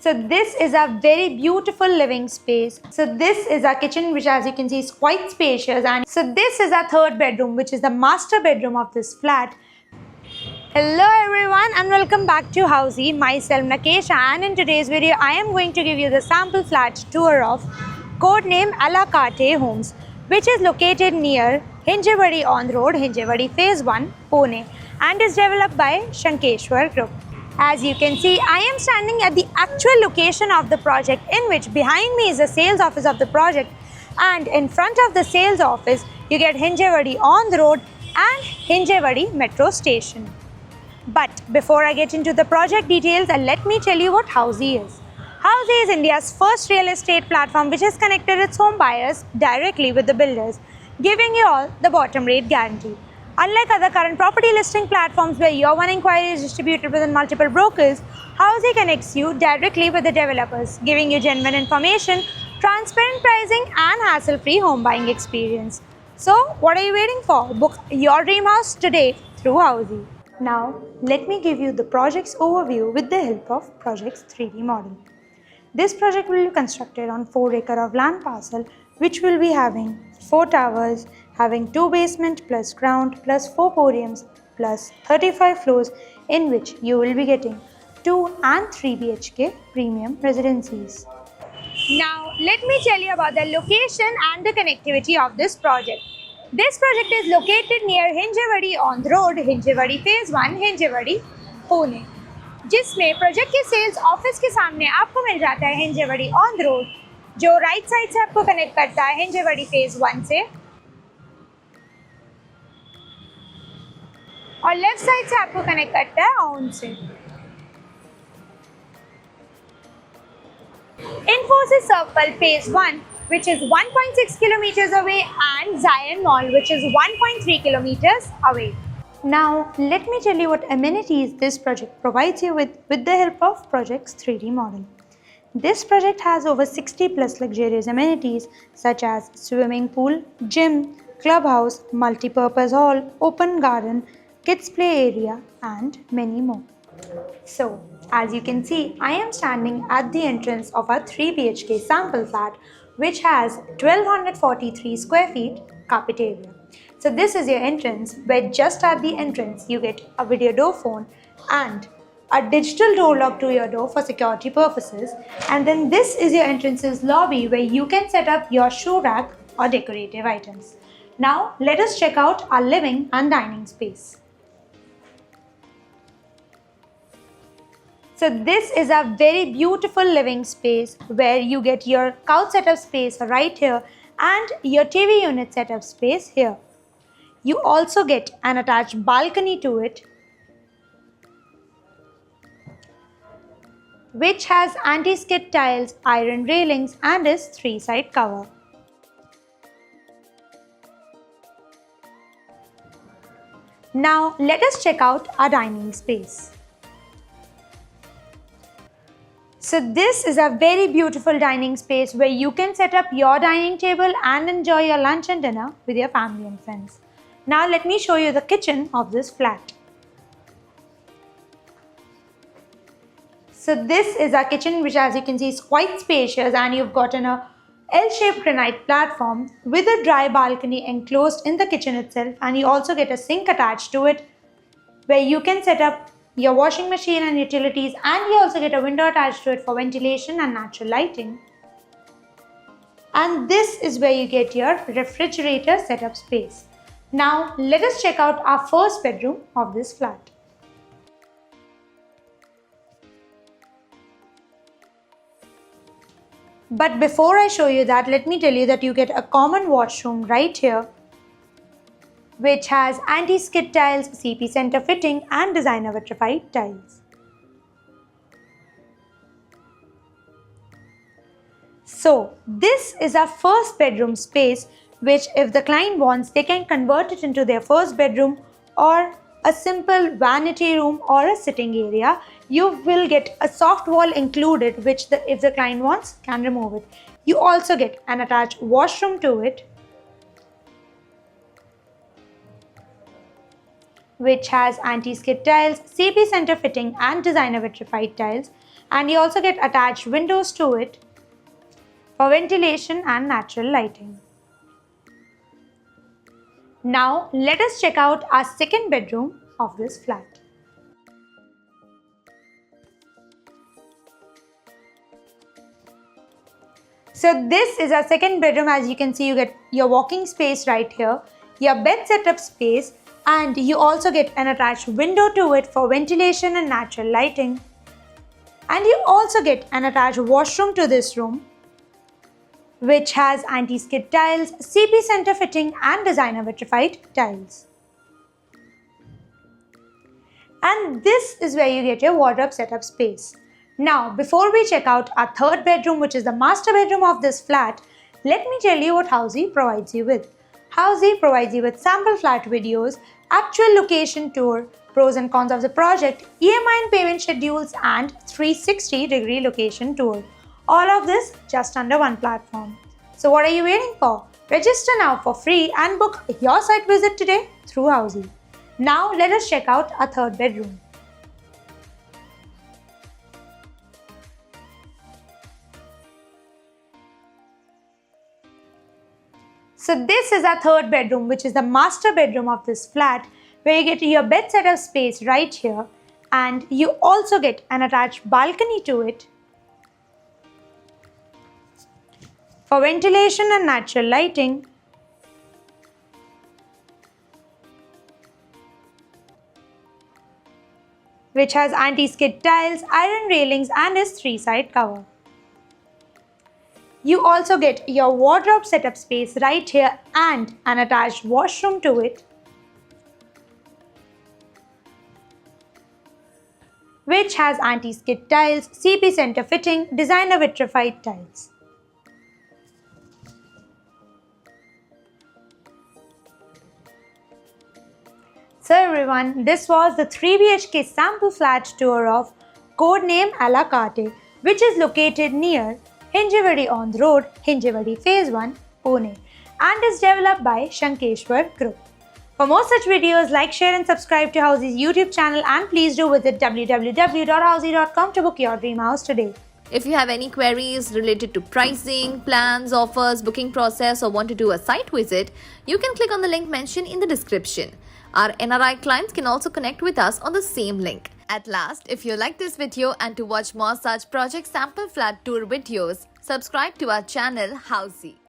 So this is a very beautiful living space. So this is our kitchen, which as you can see is quite spacious. And so this is our third bedroom, which is the master bedroom of this flat. Hello everyone and welcome back to Housey. Myself Nakesha, and in today's video I am going to give you the sample flat tour of codename A La Carte Homes, which is located near Hinjewadi on the road, Hinjewadi Phase 1, Pune, and is developed by Shankeshwar Group. As you can see, I am standing at the actual location of the project, in which behind me is the sales office of the project, and in front of the sales office you get Hinjewadi on the road and Hinjewadi metro station. But before I get into the project details, let me tell you what Housey is. Housey is India's first real estate platform which has connected its home buyers directly with the builders, giving you all the bottom rate guarantee. Unlike other current property listing platforms where your one inquiry is distributed within multiple brokers, Housey connects you directly with the developers, giving you genuine information, transparent pricing and hassle-free home buying experience. So what are you waiting for? Book your dream house today through Housey. Now, let me give you the project's overview with the help of Project's 3D model. This project will be constructed on 4 acres of land parcel, which will be having 4 towers, having 2 basements plus ground plus 4 podiums plus 35 floors, in which you will be getting 2 and 3 BHK premium residencies. Now, let me tell you about the location and the connectivity of this project. This project is located near Hinjewadi on the road, Hinjewadi Phase 1, Hinjewadi, Pune, जिसमें project के sales office के सामने आपको मिल जाता है Hinjewadi on the road, जो right side से आपको कनेक्ट करता है हिंजेवड़ी Phase 1 से, और लेफ्ट साइड से आपको कनेक्ट करता है ऑन से. Infosys Circle Phase 1, which is 1.6 kilometers away, and Zion Mall, which is 1.3 kilometers away. Now, let me tell you what amenities this project provides you with the help of Project's 3D model. This project has over 60 plus luxurious amenities such as swimming pool, gym, clubhouse, multi-purpose hall, open garden, kids play area, and many more. So, as you can see, I am standing at the entrance of our 3 BHK sample flat, which has 1243 square feet carpet area. So this is your entrance, where just at the entrance you get a video door phone and a digital door lock to your door for security purposes, and then this is your entrance's lobby where you can set up your shoe rack or decorative items. Now let us check out our living and dining space. So this is a very beautiful living space where you get your couch setup space right here and your TV unit setup space here. You also get an attached balcony to it, which has anti-skid tiles, iron railings, and is 3-side cover. Now let us check out our dining space. So this is a very beautiful dining space where you can set up your dining table and enjoy your lunch and dinner with your family and friends. Now let me show you the kitchen of this flat. So this is our kitchen, which as you can see is quite spacious, and you've gotten a L-shaped granite platform with a dry balcony enclosed in the kitchen itself, and you also get a sink attached to it where you can set up your washing machine and utilities, and you also get a window attached to it for ventilation and natural lighting. And this is where you get your refrigerator setup space. Now let us check out our first bedroom of this flat. But before I show you that, let me tell you that you get a common washroom right here, which has anti-skid tiles, CP center fitting, and designer vitrified tiles. So this is our first bedroom space, which if the client wants, they can convert it into their first bedroom or a simple vanity room or a sitting area. You will get a soft wall included, which if the client wants, can remove it. You also get an attached washroom to it, which has anti-skid tiles, CP center fitting and designer vitrified tiles, and you also get attached windows to it for ventilation and natural lighting. Now let us check out our second bedroom of this flat. So this is our second bedroom. As you can see, you get your walking space right here, your bed setup space, and you also get an attached window to it for ventilation and natural lighting. And you also get an attached washroom to this room, which has anti-skid tiles, CP center fitting and designer vitrified tiles. And this is where you get your wardrobe setup space. Now, before we check out our third bedroom, which is the master bedroom of this flat, let me tell you what Housey provides you with. Housey provides you with sample flat videos, actual location tour, pros and cons of the project, EMI and payment schedules, and 360-degree location tour. All of this just under one platform. So what are you waiting for? Register now for free and book your site visit today through Housey. Now let us check out our third bedroom. So this is our third bedroom, which is the master bedroom of this flat, where you get your bed setup space right here, and you also get an attached balcony to it for ventilation and natural lighting. Which has anti-skid tiles, iron railings and is 3-side cover. You also get your wardrobe setup space right here and an attached washroom to it, which has anti-skid tiles, CP center fitting, designer vitrified tiles. So everyone, this was the 3 BHK sample flat tour of codename A La Carte, which is located near Hinjewadi on the road, Hinjewadi Phase 1, Pune, and is developed by Shankeshwar Group. For more such videos, like, share and subscribe to Housey's YouTube channel, and please do visit www.housey.com to book your dream house today. If you have any queries related to pricing, plans, offers, booking process, or want to do a site visit, you can click on the link mentioned in the description. Our NRI clients can also connect with us on the same link. At last, if you like this video and to watch more such project sample flat tour videos, subscribe to our channel Housey.